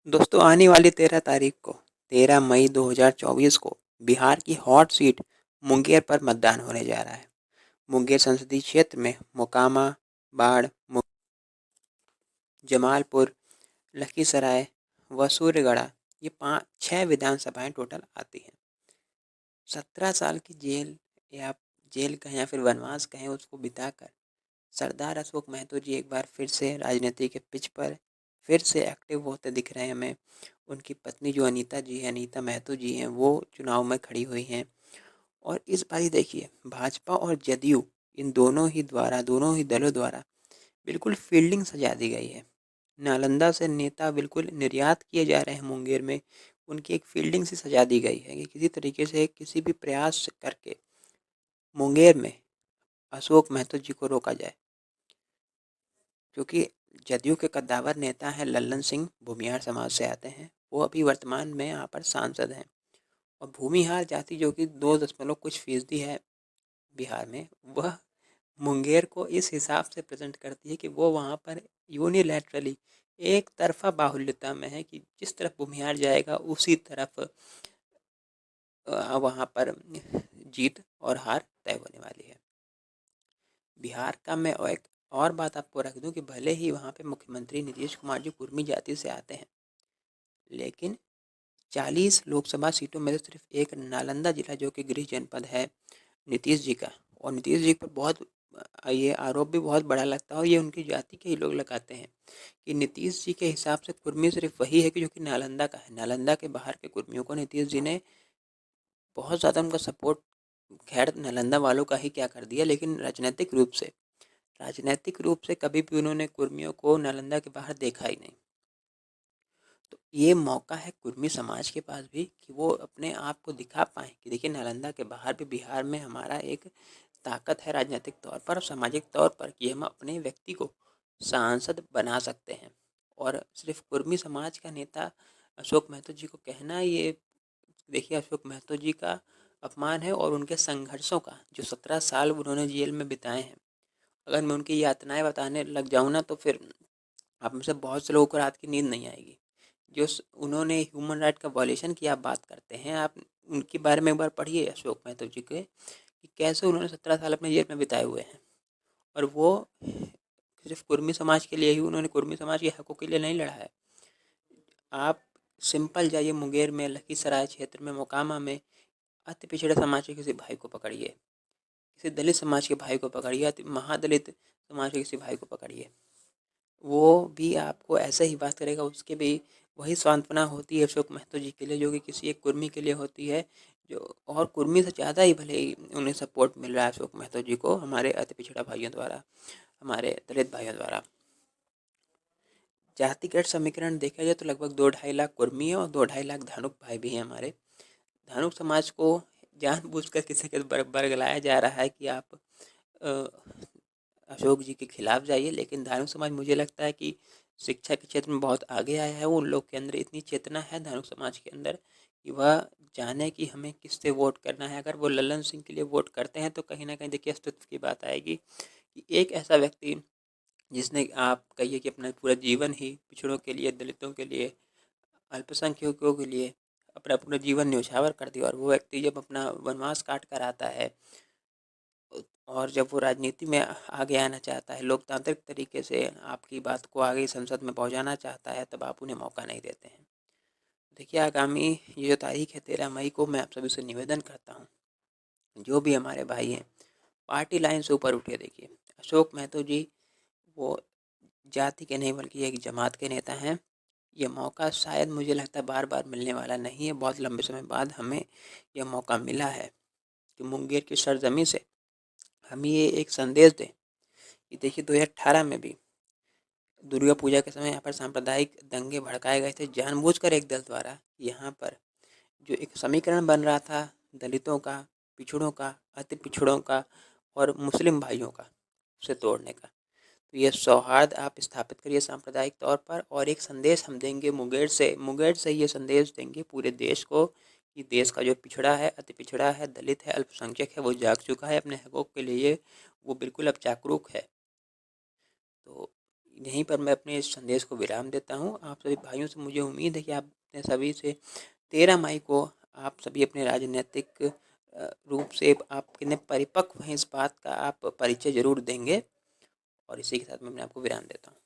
दोस्तों आने वाली 13 तारीख को 13 मई 2024 को बिहार की हॉट सीट मुंगेर पर मतदान होने जा रहा है। मुंगेर संसदीय क्षेत्र में मोकामा, बाढ़, जमालपुर, लखीसराय व सूर्यगढ़ा ये 6 विधानसभाएं टोटल आती हैं। 17 साल की जेल या जेल कहें या फिर वनवास कहें उसको बिताकर सरदार अशोक महतो जी एक बार फिर से राजनीति के पिच पर फिर से एक्टिव होते दिख रहे हैं हमें। उनकी पत्नी जो अनीता जी है, अनीता महतो जी हैं, वो चुनाव में खड़ी हुई हैं। और इस बार देखिए भाजपा और जदयू इन दोनों ही दलों द्वारा बिल्कुल फील्डिंग सजा दी गई है। नालंदा से नेता बिल्कुल निर्यात किए जा रहे हैं मुंगेर में। उनकी एक फील्डिंग से सजा दी गई है कि किसी तरीके से किसी भी प्रयास करके मुंगेर में अशोक महतो जी को रोका जाए, क्योंकि जदयू के कद्दावर नेता हैं लल्लन सिंह, भूमिहार समाज से आते हैं। वो अभी वर्तमान में यहाँ पर सांसद हैं। और भूमिहार जाति जो कि 2 दशमलव कुछ % है बिहार में, वह मुंगेर को इस हिसाब से प्रेजेंट करती है कि वो वहाँ पर यूनिलैटरली एक तरफा बाहुल्यता में है कि जिस तरफ भूमिहार जाएगा उसी तरफ वहाँ पर जीत और हार तय होने वाली है। बिहार का मैं एक और बात आपको रख दूं कि भले ही वहाँ पे मुख्यमंत्री नीतीश कुमार जी कुर्मी जाति से आते हैं, लेकिन 40 लोकसभा सीटों में से सिर्फ एक नालंदा जिला जो कि गृह जनपद है नीतीश जी का, और नीतीश जी पर बहुत ये आरोप भी बहुत बड़ा लगता है और ये उनकी जाति के ही लोग लगाते हैं कि नीतीश जी के हिसाब से कुर्मी सिर्फ वही है कि जो कि नालंदा का है। नालंदा के बाहर के कुर्मियों को नीतीश जी ने बहुत ज़्यादा उनका सपोर्ट, खैर नालंदा वालों का ही क्या कर दिया, लेकिन राजनैतिक रूप से कभी भी उन्होंने कुर्मियों को नालंदा के बाहर देखा ही नहीं। तो ये मौका है कुर्मी समाज के पास भी कि वो अपने आप को दिखा पाएँ कि देखिए नालंदा के बाहर भी बिहार में हमारा एक ताकत है राजनीतिक तौर पर और सामाजिक तौर पर कि हम अपने व्यक्ति को सांसद बना सकते हैं। और सिर्फ कुर्मी समाज का नेता अशोक महतो जी को कहना, ये देखिए अशोक महतो जी का अपमान है और उनके संघर्षों का, जो 17 साल उन्होंने जेल में बिताए हैं, अगर मैं उनकी यातनाएं बताने लग जाऊँ ना तो फिर आप में से बहुत से लोगों को रात की नींद नहीं आएगी। उन्होंने ह्यूमन राइट का वॉयलेशन की आप बात करते हैं, आप उनके बारे में एक बार पढ़िए अशोक महतो जी के कि कैसे उन्होंने 17 साल अपने जेल में बिताए हुए हैं। और वो सिर्फ कुर्मी समाज के लिए ही, उन्होंने कुर्मी समाज के हकों के लिए नहीं लड़ा है। आप सिंपल जाइए मुंगेर में, लखीसराय क्षेत्र में, मोकामा में अति पिछड़े समाज के किसी भाई को पकड़िए, किसी दलित समाज के भाई को पकड़िए, अति महादलित समाज के किसी भाई को पकड़िए, वो भी आपको ऐसा ही बात करेगा। उसके भी वही सांत्वना होती है अशोक महतो जी के लिए जो कि किसी एक कुर्मी के लिए होती है, जो और कुर्मी से ज़्यादा ही भले ही उन्हें सपोर्ट मिल रहा है अशोक महतो जी को हमारे अति पिछड़ा भाइयों द्वारा, हमारे दलित भाइयों द्वारा। जातिगत समीकरण देखा जाए तो लगभग 2-2.5 लाख कुर्मी है और 2-2.5 लाख धानुक भाई भी हैं हमारे। धानुक समाज को जानबूझकर किसी के बरगलाया जा रहा है कि आप अशोक जी के खिलाफ जाइए, लेकिन धार्मिक समाज मुझे लगता है कि शिक्षा के क्षेत्र में बहुत आगे आया है। उन लोग के अंदर इतनी चेतना है धार्मिक समाज के अंदर कि वह जाने कि हमें किससे वोट करना है। अगर वो लल्लन सिंह के लिए वोट करते हैं तो कहीं ना कहीं देखिए अस्तित्व की बात आएगी कि एक ऐसा व्यक्ति जिसने आप कहिए कि अपना पूरा जीवन ही पिछड़ों के लिए, दलितों के लिए, अल्पसंख्यकों के लिए अपना पूरा जीवन न्यौछावर कर दिया, और वो व्यक्ति जब अपना वनवास काट कर आता है और जब वो राजनीति में आगे आना चाहता है, लोकतांत्रिक तरीके से आपकी बात को आगे संसद में पहुंचाना चाहता है, तब आप उन्हें मौका नहीं देते हैं। देखिए आगामी ये जो तारीख है 13 मई को, मैं आप सभी से निवेदन करता हूँ, जो भी हमारे भाई हैं पार्टी लाइन से ऊपर उठिए। देखिए अशोक महतो जी वो जाति के नहीं बल्कि एक जमात के नेता हैं। ये मौका शायद मुझे लगता है बार बार मिलने वाला नहीं है। बहुत लंबे समय बाद हमें यह मौका मिला है कि मुंगेर की सरजमी से हम ये एक संदेश दें कि देखिए 2018 में भी दुर्गा पूजा के समय यहाँ पर सांप्रदायिक दंगे भड़काए गए थे जानबूझकर एक दल द्वारा। यहाँ पर जो एक समीकरण बन रहा था दलितों का, पिछड़ों का, अति पिछड़ों का और मुस्लिम भाइयों का, उसे तोड़ने का, तो ये सौहार्द आप स्थापित करिए सांप्रदायिक तौर पर। और एक संदेश हम देंगे मुंगेर से ये संदेश देंगे पूरे देश को कि देश का जो पिछड़ा है, अति पिछड़ा है, दलित है, अल्पसंख्यक है, वो जाग चुका है अपने हकों के लिए, वो बिल्कुल अब जागरूक है। तो यहीं पर मैं अपने इस संदेश को विराम देता हूँ। आप सभी भाइयों से मुझे उम्मीद है कि आप अपने सभी से 13 मई को आप सभी अपने राजनीतिक रूप से आप कितने परिपक्व हैं इस बात का आप परिचय ज़रूर देंगे। और इसी के साथ मैं अपने आप को विराम देता हूँ।